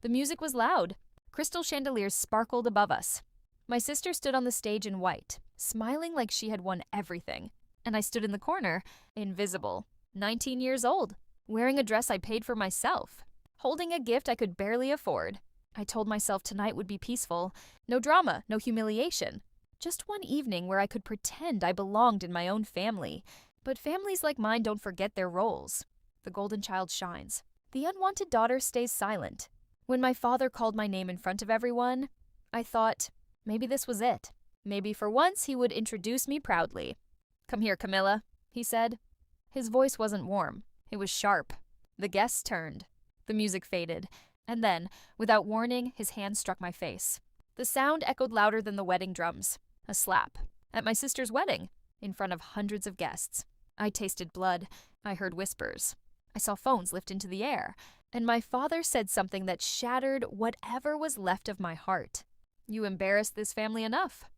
The music was loud. Crystal chandeliers sparkled above us. My sister stood on the stage in white, smiling like she had won everything. And I stood in the corner, invisible, 19 years old, wearing a dress I paid for myself, holding a gift I could barely afford. I told myself tonight would be peaceful. No drama, no humiliation. Just one evening where I could pretend I belonged in my own family. But families like mine don't forget their roles. The golden child shines. The unwanted daughter stays silent. When my father called my name in front of everyone, I thought, maybe this was it. Maybe for once he would introduce me proudly. "Come here, Camila," he said. His voice wasn't warm. It was sharp. The guests turned. The music faded. And then, without warning, his hand struck my face. The sound echoed louder than the wedding drums. A slap. At my sister's wedding, in front of hundreds of guests. I tasted blood. I heard whispers. I saw phones lift into the air. And my father said something that shattered whatever was left of my heart. "You embarrassed this family enough."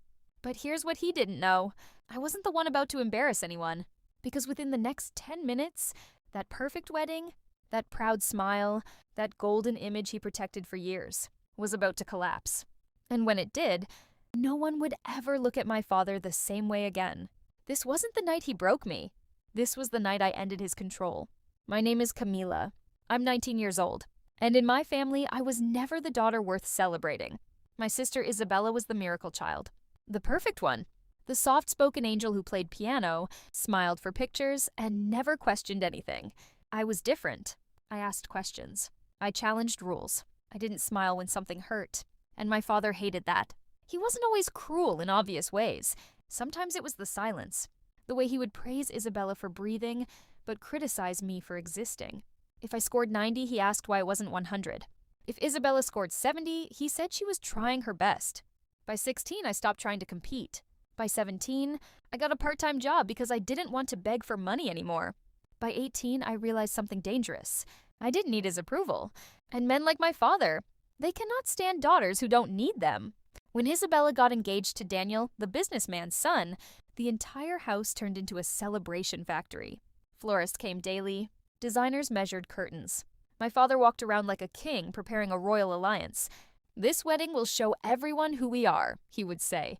But here's what he didn't know. I wasn't the one about to embarrass anyone. Because within the next 10 minutes, that perfect wedding, that proud smile, that golden image he protected for years, was about to collapse. And when it did, no one would ever look at my father the same way again. This wasn't the night he broke me. This was the night I ended his control. My name is Camila. I'm 19 years old. And in my family, I was never the daughter worth celebrating. My sister Isabella was the miracle child. The perfect one. The soft-spoken angel who played piano, smiled for pictures, and never questioned anything. I was different. I asked questions. I challenged rules. I didn't smile when something hurt. And my father hated that. He wasn't always cruel in obvious ways. Sometimes it was the silence. The way he would praise Isabella for breathing, but criticize me for existing. If I scored 90, he asked why it wasn't 100. If Isabella scored 70, he said she was trying her best. By 16, I stopped trying to compete. By 17, I got a part-time job because I didn't want to beg for money anymore. By 18, I realized something dangerous. I didn't need his approval. And men like my father, they cannot stand daughters who don't need them. When Isabella got engaged to Daniel, the businessman's son, the entire house turned into a celebration factory. Florists came daily. Designers measured curtains. My father walked around like a king preparing a royal alliance. "This wedding will show everyone who we are," he would say.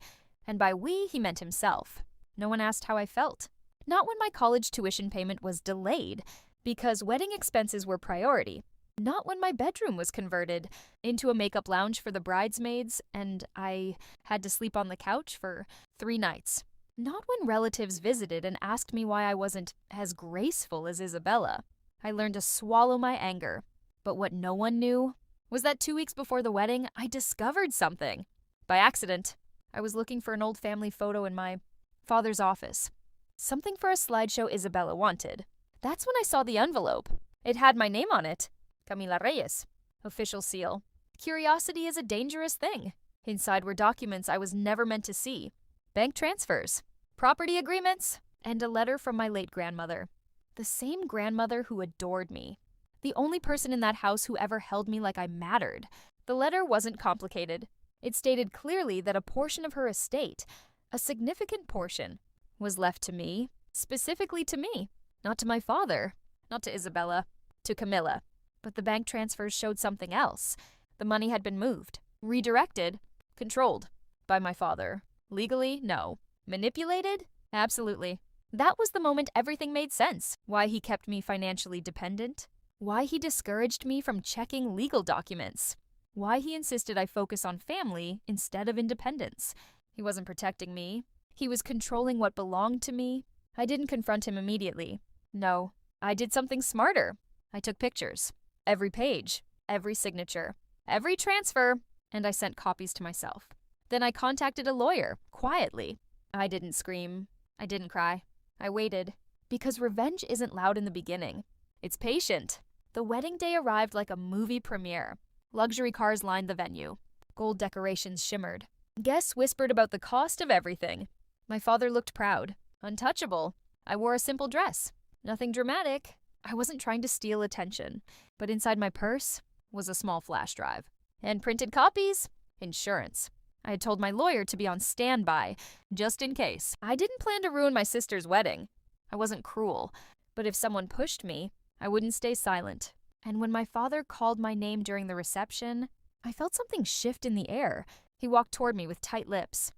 And by we, he meant himself. No one asked how I felt. Not when my college tuition payment was delayed, because wedding expenses were priority. Not when my bedroom was converted into a makeup lounge for the bridesmaids and I had to sleep on the couch for 3 nights. Not when relatives visited and asked me why I wasn't as graceful as Isabella. I learned to swallow my anger. But what no one knew was that 2 weeks before the wedding, I discovered something. By accident, I was looking for an old family photo in my father's office. Something for a slideshow Isabella wanted. That's when I saw the envelope. It had my name on it. Camila Reyes. Official seal. Curiosity is a dangerous thing. Inside were documents I was never meant to see. Bank transfers, property agreements, and a letter from my late grandmother. The same grandmother who adored me. The only person in that house who ever held me like I mattered. The letter wasn't complicated. It stated clearly that a portion of her estate, a significant portion, was left to me, specifically to me. Not to my father, not to Isabella, to Camila. But the bank transfers showed something else. The money had been moved, redirected, controlled by my father. Legally, no. Manipulated? Absolutely. That was the moment everything made sense. Why he kept me financially dependent. Why he discouraged me from checking legal documents. Why he insisted I focus on family instead of independence. He wasn't protecting me. He was controlling what belonged to me. I didn't confront him immediately. No, I did something smarter. I took pictures. Every page, every signature, every transfer, and I sent copies to myself. Then I contacted a lawyer, quietly. I didn't scream. I didn't cry. I waited. Because revenge isn't loud in the beginning. It's patient. The wedding day arrived like a movie premiere. Luxury cars lined the venue. Gold decorations shimmered. Guests whispered about the cost of everything. My father looked proud, untouchable. I wore a simple dress. Nothing dramatic. I wasn't trying to steal attention. But inside my purse was a small flash drive. And printed copies. Insurance. I had told my lawyer to be on standby, just in case. I didn't plan to ruin my sister's wedding. I wasn't cruel. But if someone pushed me, I wouldn't stay silent. And when my father called my name during the reception, I felt something shift in the air. He walked toward me with tight lips.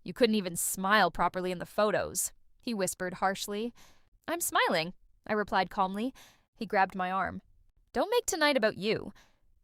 "You couldn't even smile properly in the photos," he whispered harshly. "I'm smiling," I replied calmly. He grabbed my arm. "Don't make tonight about you."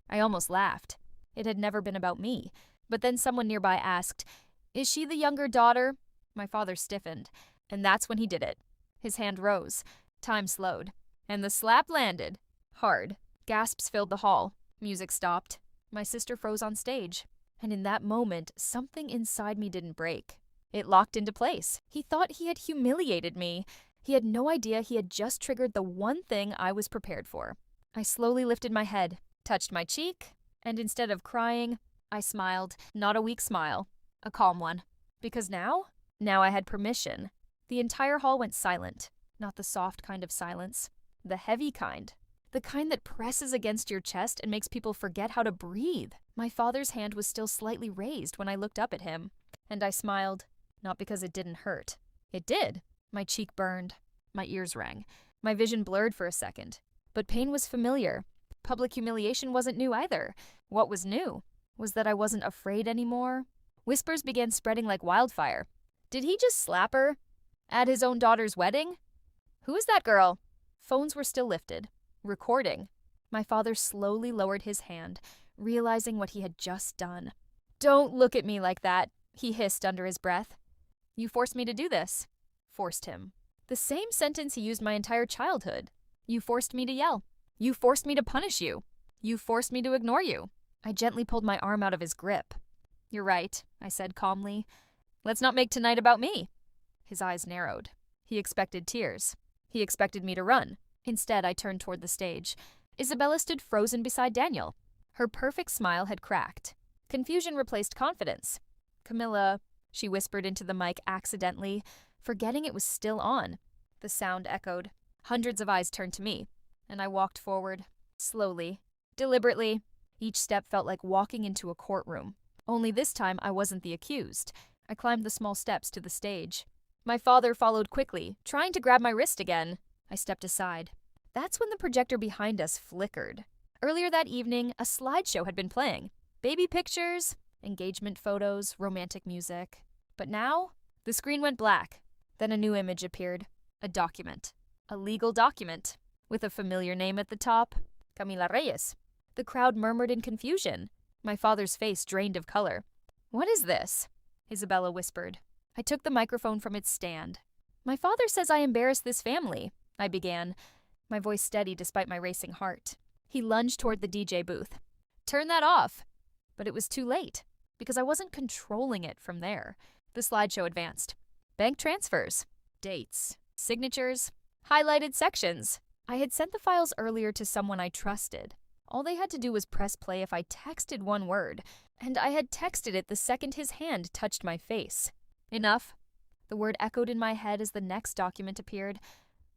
I almost laughed. It had never been about me. But then someone nearby asked, "Is she the younger daughter?" My father stiffened. And that's when he did it. His hand rose. Time slowed. And the slap landed. Hard. Gasps filled the hall. Music stopped. My sister froze on stage. And in that moment, something inside me didn't break. It locked into place. He thought he had humiliated me. He had no idea he had just triggered the one thing I was prepared for. I slowly lifted my head, touched my cheek, and instead of crying, I smiled. Not a weak smile. A calm one. Because now I had permission. The entire hall went silent. Not the soft kind of silence. The heavy kind. The kind that presses against your chest and makes people forget how to breathe. My father's hand was still slightly raised when I looked up at him. And I smiled. Not because it didn't hurt. It did. My cheek burned. My ears rang. My vision blurred for a second. But pain was familiar. Public humiliation wasn't new either. What was new was that I wasn't afraid anymore. Whispers began spreading like wildfire. Did he just slap her? At his own daughter's wedding? Who is that girl? Phones were still lifted. Recording. My father slowly lowered his hand, realizing what he had just done. "Don't look at me like that," he hissed under his breath. "You forced me to do this." Forced him. The same sentence he used my entire childhood. You forced me to yell. You forced me to punish you. You forced me to ignore you. I gently pulled my arm out of his grip. "You're right," I said calmly. "Let's not make tonight about me." His eyes narrowed. He expected tears. He expected me to run. Instead, I turned toward the stage. Isabella stood frozen beside Daniel. Her perfect smile had cracked. Confusion replaced confidence. "Camila," she whispered into the mic accidentally, forgetting it was still on. The sound echoed. Hundreds of eyes turned to me, and I walked forward, slowly, deliberately. Each step felt like walking into a courtroom. Only this time I wasn't the accused. I climbed the small steps to the stage. My father followed quickly, trying to grab my wrist again. I stepped aside. That's when the projector behind us flickered. Earlier that evening, a slideshow had been playing. Baby pictures, engagement photos, romantic music. But now, the screen went black. Then a new image appeared. A document. A legal document. With a familiar name at the top. Camila Reyes. The crowd murmured in confusion. My father's face drained of color. "What is this?" Isabella whispered. I took the microphone from its stand. "My father says I embarrassed this family," I began, my voice steady despite my racing heart. He lunged toward the DJ booth. "Turn that off!" But it was too late, because I wasn't controlling it from there. The slideshow advanced. Bank transfers, dates, signatures, highlighted sections. I had sent the files earlier to someone I trusted. All they had to do was press play if I texted one word, and I had texted it the second his hand touched my face. Enough. The word echoed in my head as the next document appeared.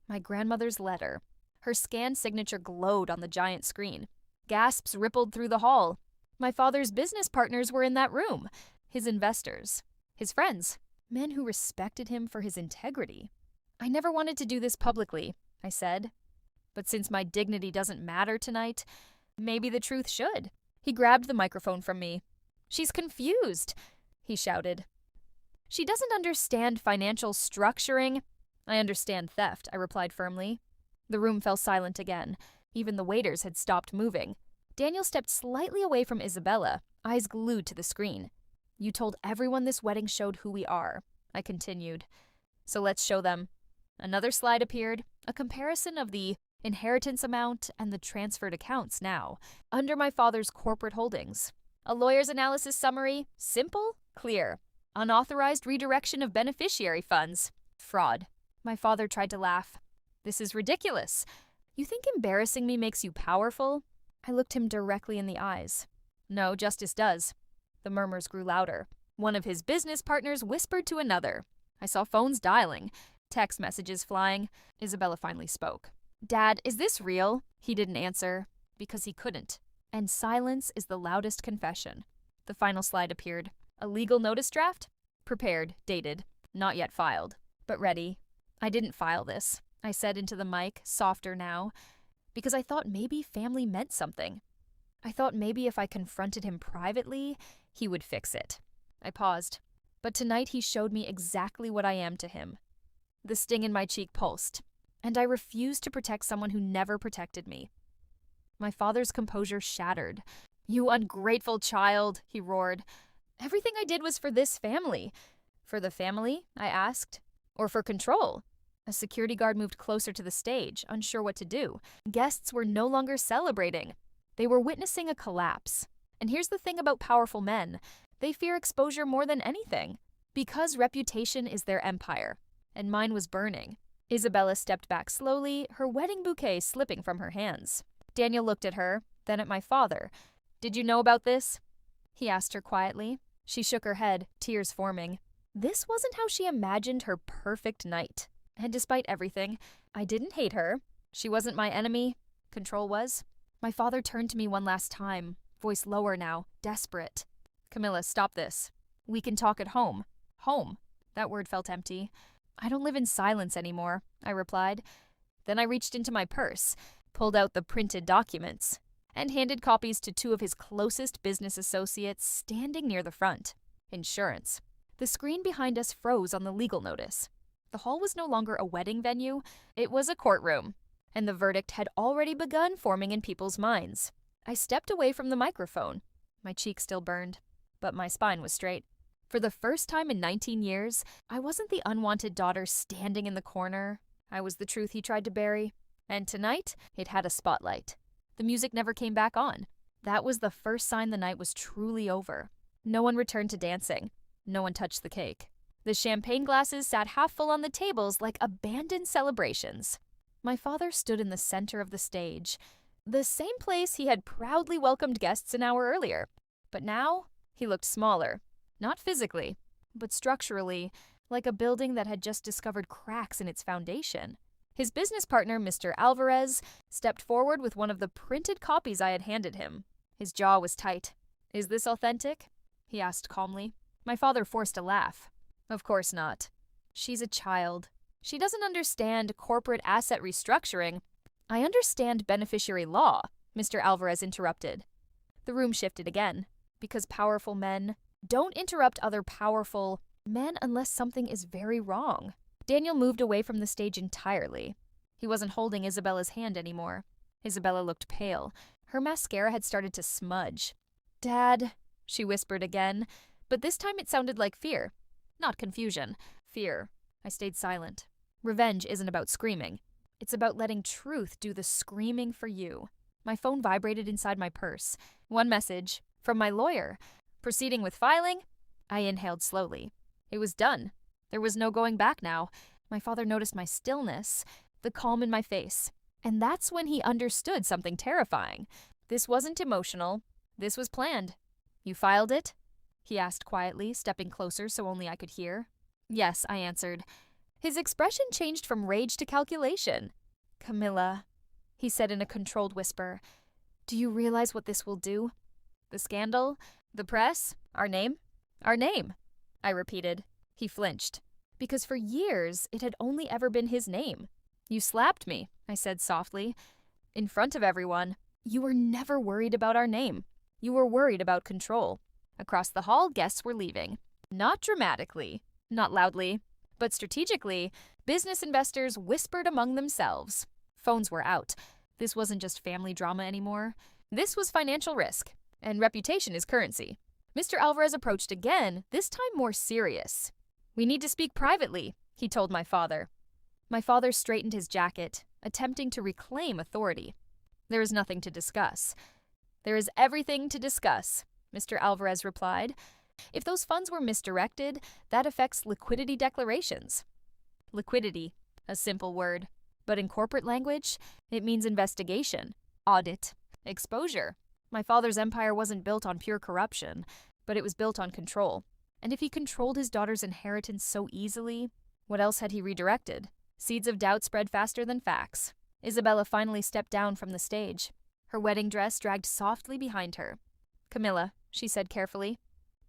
My grandmother's letter. Her scanned signature glowed on the giant screen. Gasps rippled through the hall. My father's business partners were in that room. His investors. His friends. Men who respected him for his integrity. "I never wanted to do this publicly," I said. "But since my dignity doesn't matter tonight, maybe the truth should." He grabbed the microphone from me. "She's confused," he shouted. "She doesn't understand financial structuring." "I understand theft," I replied firmly. The room fell silent again. Even the waiters had stopped moving. Daniel stepped slightly away from Isabella, eyes glued to the screen. "You told everyone this wedding showed who we are," I continued. "So let's show them." Another slide appeared, a comparison of the inheritance amount and the transferred accounts now, under my father's corporate holdings. A lawyer's analysis summary, simple, clear. Unauthorized redirection of beneficiary funds. Fraud. My father tried to laugh. "This is ridiculous. You think embarrassing me makes you powerful?" I looked him directly in the eyes. "No, justice does." The murmurs grew louder. One of his business partners whispered to another. I saw phones dialing, text messages flying. Isabella finally spoke. "Dad, is this real?" He didn't answer, because he couldn't. And silence is the loudest confession. The final slide appeared. A legal notice draft? Prepared, dated, not yet filed, but ready. "I didn't file this," I said into the mic, softer now, because I thought maybe family meant something. I thought maybe if I confronted him privately, he would fix it. I paused. But tonight he showed me exactly what I am to him. The sting in my cheek pulsed, and I refused to protect someone who never protected me. My father's composure shattered. "You ungrateful child," he roared. "Everything I did was for this family." "For the family?" I asked. "Or for control?" A security guard moved closer to the stage, unsure what to do. Guests were no longer celebrating. They were witnessing a collapse. And here's the thing about powerful men. They fear exposure more than anything, because reputation is their empire. And mine was burning. Isabella stepped back slowly, her wedding bouquet slipping from her hands. Daniel looked at her, then at my father. "Did you know about this?" he asked her quietly. She shook her head, tears forming. This wasn't how she imagined her perfect night. And despite everything, I didn't hate her. She wasn't my enemy. Control was. My father turned to me one last time, voice lower now, desperate. "Camila, stop this. We can talk at home." Home. That word felt empty. "I don't live in silence anymore," I replied. Then I reached into my purse, pulled out the printed documents, and handed copies to two of his closest business associates standing near the front. Insurance. The screen behind us froze on the legal notice. The hall was no longer a wedding venue, it was a courtroom, and the verdict had already begun forming in people's minds. I stepped away from the microphone. My cheek still burned, but my spine was straight. For the first time in 19 years, I wasn't the unwanted daughter standing in the corner. I was the truth he tried to bury. And tonight, it had a spotlight. The music never came back on. That was the first sign the night was truly over. No one returned to dancing. No one touched the cake. The champagne glasses sat half full on the tables like abandoned celebrations. My father stood in the center of the stage, the same place he had proudly welcomed guests an hour earlier. But now, he looked smaller. Not physically, but structurally, like a building that had just discovered cracks in its foundation. His business partner, Mr. Alvarez, stepped forward with one of the printed copies I had handed him. His jaw was tight. "Is this authentic?" he asked calmly. My father forced a laugh. "Of course not. She's a child. She doesn't understand corporate asset restructuring." "I understand beneficiary law," Mr. Alvarez interrupted. The room shifted again, because powerful men don't interrupt other powerful men unless something is very wrong. Daniel moved away from the stage entirely. He wasn't holding Isabella's hand anymore. Isabella looked pale. Her mascara had started to smudge. "Dad," she whispered again, but this time it sounded like fear. Not confusion. Fear. I stayed silent. Revenge isn't about screaming. It's about letting truth do the screaming for you. My phone vibrated inside my purse. One message. From my lawyer. Proceeding with filing? I inhaled slowly. It was done. There was no going back now. My father noticed my stillness, the calm in my face. And that's when he understood something terrifying. This wasn't emotional. This was planned. "You filed it?" he asked quietly, stepping closer so only I could hear. "Yes," I answered. His expression changed from rage to calculation. "Camila," he said in a controlled whisper, "do you realize what this will do? The scandal? The press? Our name?" "Our name," I repeated. He flinched, because for years it had only ever been his name. "You slapped me," I said softly, "in front of everyone. You were never worried about our name. You were worried about control." Across the hall, guests were leaving. Not dramatically, not loudly, but strategically, business investors whispered among themselves. Phones were out. This wasn't just family drama anymore. This was financial risk, and reputation is currency. Mr. Alvarez approached again, this time more serious. "We need to speak privately," he told my father. My father straightened his jacket, attempting to reclaim authority. "There is nothing to discuss." "There is everything to discuss," Mr. Alvarez replied. "If those funds were misdirected, that affects liquidity declarations." Liquidity, a simple word. But in corporate language, it means investigation, audit, exposure. My father's empire wasn't built on pure corruption, but it was built on control. And if he controlled his daughter's inheritance so easily, what else had he redirected? Seeds of doubt spread faster than facts. Isabella finally stepped down from the stage. Her wedding dress dragged softly behind her. "Camila," she said carefully,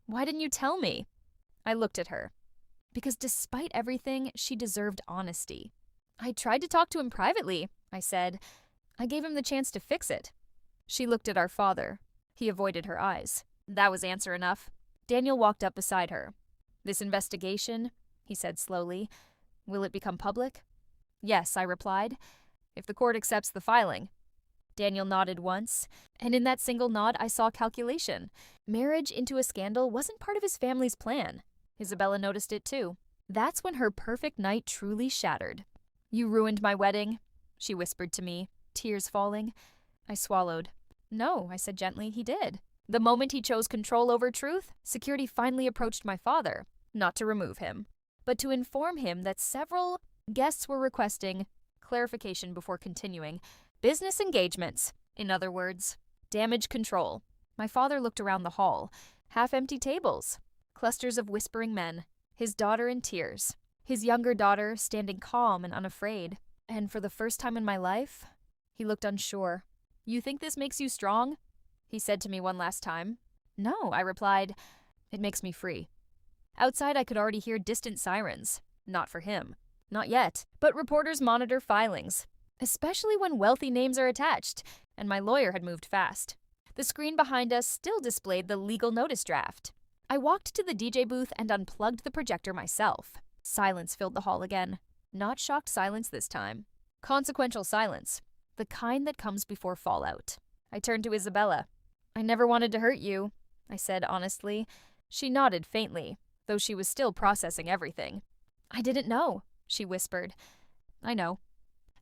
"why didn't you tell me?" I looked at her. Because despite everything, she deserved honesty. "I tried to talk to him privately," I said. I gave him the chance to fix it. She looked at our father. He avoided her eyes. That was answer enough. Daniel walked up beside her. This investigation, he said slowly, will it become public? Yes, I replied, if the court accepts the filing. Daniel nodded once, and in that single nod I saw calculation. Marriage into a scandal wasn't part of his family's plan. Isabella noticed it too. That's when her perfect night truly shattered. You ruined my wedding, she whispered to me, tears falling. I swallowed. No, I said gently, he did. The moment he chose control over truth, security finally approached my father, not to remove him, but to inform him that several guests were requesting clarification before continuing. Business engagements, in other words, damage control. My father looked around the hall. Half-empty tables, clusters of whispering men, his daughter in tears, his younger daughter standing calm and unafraid. And for the first time in my life, he looked unsure. You think this makes you strong? He said to me one last time. No, I replied. It makes me free. Outside, I could already hear distant sirens. Not for him. Not yet. But reporters monitor filings, especially when wealthy names are attached, and my lawyer had moved fast. The screen behind us still displayed the legal notice draft. I walked to the DJ booth and unplugged the projector myself. Silence filled the hall again. Not shocked silence this time. Consequential silence. The kind that comes before fallout. I turned to Isabella. I never wanted to hurt you, I said honestly. She nodded faintly, though she was still processing everything. I didn't know, she whispered. I know.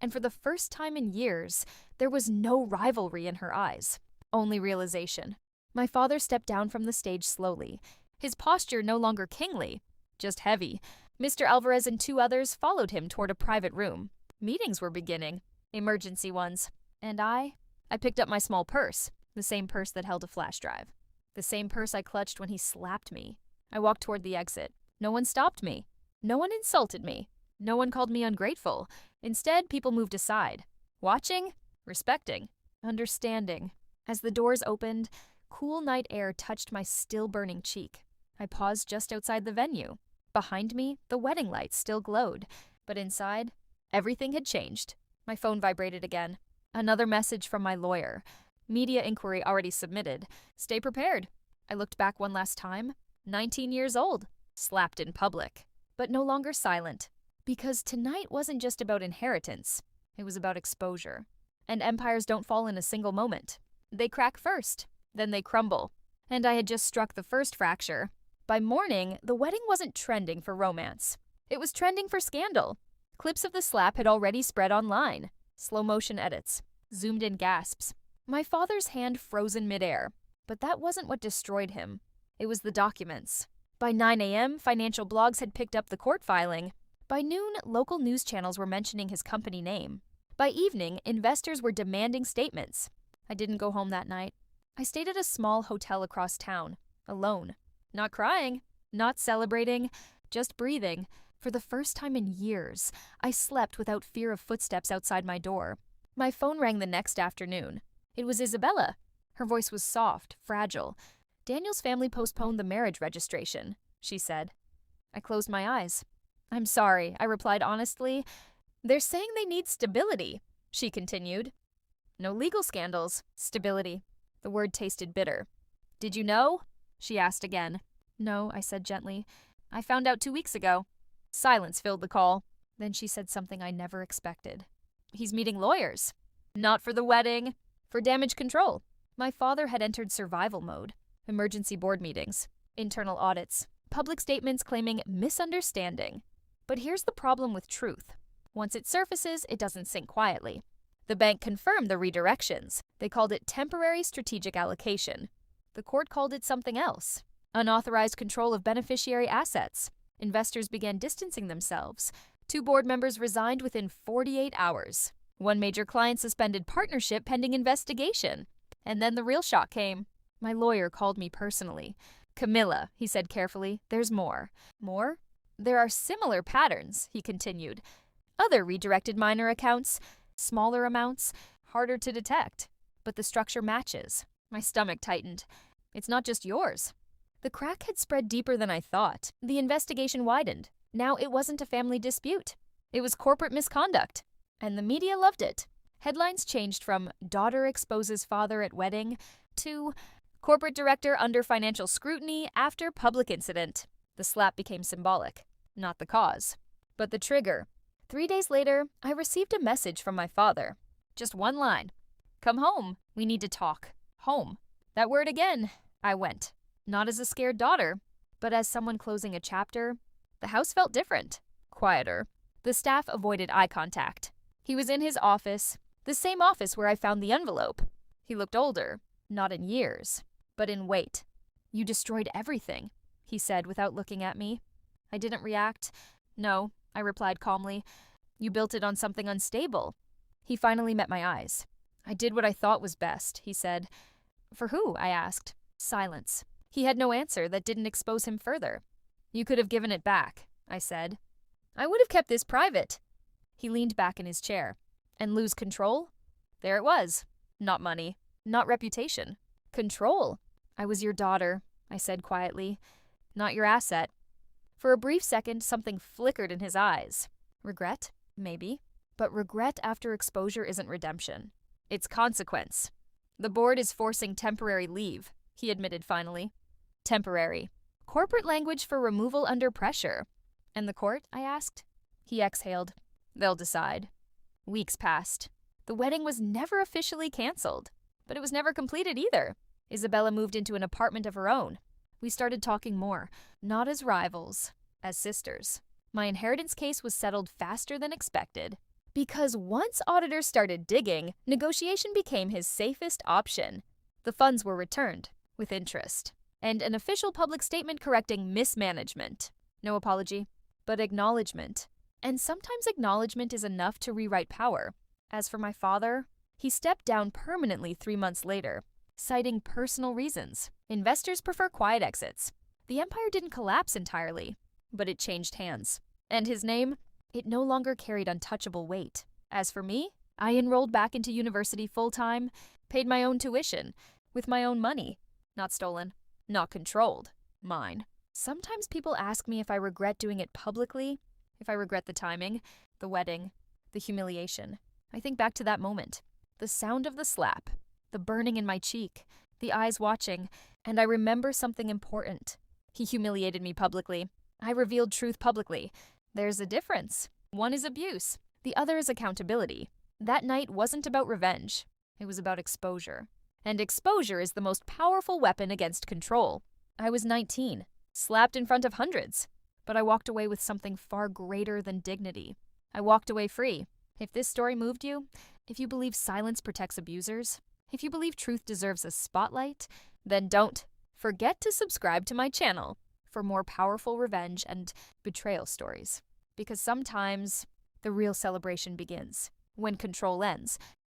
And for the first time in years, there was no rivalry in her eyes, only realization. My father stepped down from the stage slowly, his posture no longer kingly, just heavy. Mr. Alvarez and two others followed him toward a private room. Meetings were beginning, emergency ones. And I picked up my small purse, the same purse that held a flash drive. The same purse I clutched when he slapped me. I walked toward the exit. No one stopped me. No one insulted me. No one called me ungrateful. Instead, people moved aside. Watching, respecting, understanding. As the doors opened, cool night air touched my still burning cheek. I paused just outside the venue. Behind me, the wedding lights still glowed. But inside, everything had changed. My phone vibrated again. Another message from my lawyer. Media inquiry already submitted. Stay prepared. I looked back one last time. 19 years old. Slapped in public. But no longer silent. Because tonight wasn't just about inheritance. It was about exposure. And empires don't fall in a single moment. They crack first. Then they crumble. And I had just struck the first fracture. By morning, the wedding wasn't trending for romance. It was trending for scandal. Clips of the slap had already spread online. Slow motion edits. Zoomed in gasps. My father's hand frozen midair. But that wasn't what destroyed him. It was the documents. By 9 a.m., financial blogs had picked up the court filing. By noon, local news channels were mentioning his company name. By evening, investors were demanding statements. I didn't go home that night. I stayed at a small hotel across town, alone. Not crying, not celebrating, just breathing. For the first time in years, I slept without fear of footsteps outside my door. My phone rang the next afternoon. It was Isabella. Her voice was soft, fragile. Daniel's family postponed the marriage registration, she said. I closed my eyes. I'm sorry, I replied honestly. They're saying they need stability, she continued. No legal scandals, stability. The word tasted bitter. Did you know? She asked again. No, I said gently. I found out 2 weeks ago. Silence filled the call. Then she said something I never expected. He's meeting lawyers. Not for the wedding, for damage control. My father had entered survival mode. Emergency board meetings, internal audits, public statements claiming misunderstanding. But here's the problem with truth. Once it surfaces, it doesn't sink quietly. The bank confirmed the redirections. They called it temporary strategic allocation. The court called it something else. Unauthorized control of beneficiary assets. Investors began distancing themselves. 2 board members resigned within 48 hours. 1 major client suspended partnership pending investigation. And then the real shock came. My lawyer called me personally. Camila, he said carefully, there's more. More? There are similar patterns, he continued. Other redirected minor accounts, smaller amounts, harder to detect. But the structure matches. My stomach tightened. It's not just yours. The crack had spread deeper than I thought. The investigation widened. Now it wasn't a family dispute. It was corporate misconduct. And the media loved it. Headlines changed from "Daughter exposes father at wedding" to "Corporate director under financial scrutiny after public incident." The slap became symbolic, not the cause, but the trigger. 3 days later, I received a message from my father. Just one line. "Come home. We need to talk." Home. That word again. I went. Not as a scared daughter, but as someone closing a chapter. The house felt different. Quieter. The staff avoided eye contact. He was in his office, the same office where I found the envelope. He looked older, not in years, but in weight. "You destroyed everything," he said without looking at me. I didn't react. "No," I replied calmly. "You built it on something unstable." He finally met my eyes. "I did what I thought was best," he said. "For who?" I asked. Silence. He had no answer that didn't expose him further. "You could have given it back," I said. "I would have kept this private." He leaned back in his chair. "And lose control?" There it was. Not money. Not reputation. Control. "I was your daughter," I said quietly. "Not your asset." For a brief second, something flickered in his eyes. Regret? Maybe. But regret after exposure isn't redemption. It's consequence. "The board is forcing temporary leave," he admitted finally. Temporary. Corporate language for removal under pressure. "And the court?" I asked. He exhaled. "They'll decide." Weeks passed. The wedding was never officially canceled, but it was never completed either. Isabella moved into an apartment of her own. We started talking more, not as rivals, as sisters. My inheritance case was settled faster than expected. Because once auditors started digging, negotiation became his safest option. The funds were returned, with interest, and an official public statement correcting mismanagement. No apology, but acknowledgement. And sometimes acknowledgement is enough to rewrite power. As for my father, he stepped down permanently 3 months later, citing personal reasons. Investors prefer quiet exits. The empire didn't collapse entirely, but it changed hands. And his name? It no longer carried untouchable weight. As for me, I enrolled back into university full-time, paid my own tuition, with my own money. Not stolen, not controlled. Mine. Sometimes people ask me if I regret doing it publicly, if I regret the timing, the wedding, the humiliation. I think back to that moment. The sound of the slap, the burning in my cheek, the eyes watching, and I remember something important. He humiliated me publicly. I revealed truth publicly. There's a difference. One is abuse. The other is accountability. That night wasn't about revenge. It was about exposure. And exposure is the most powerful weapon against control. I was 19, slapped in front of hundreds. But I walked away with something far greater than dignity. I walked away free. If this story moved you, if you believe silence protects abusers, if you believe truth deserves a spotlight, then don't forget to subscribe to my channel for more powerful revenge and betrayal stories. Because sometimes the real celebration begins when control ends.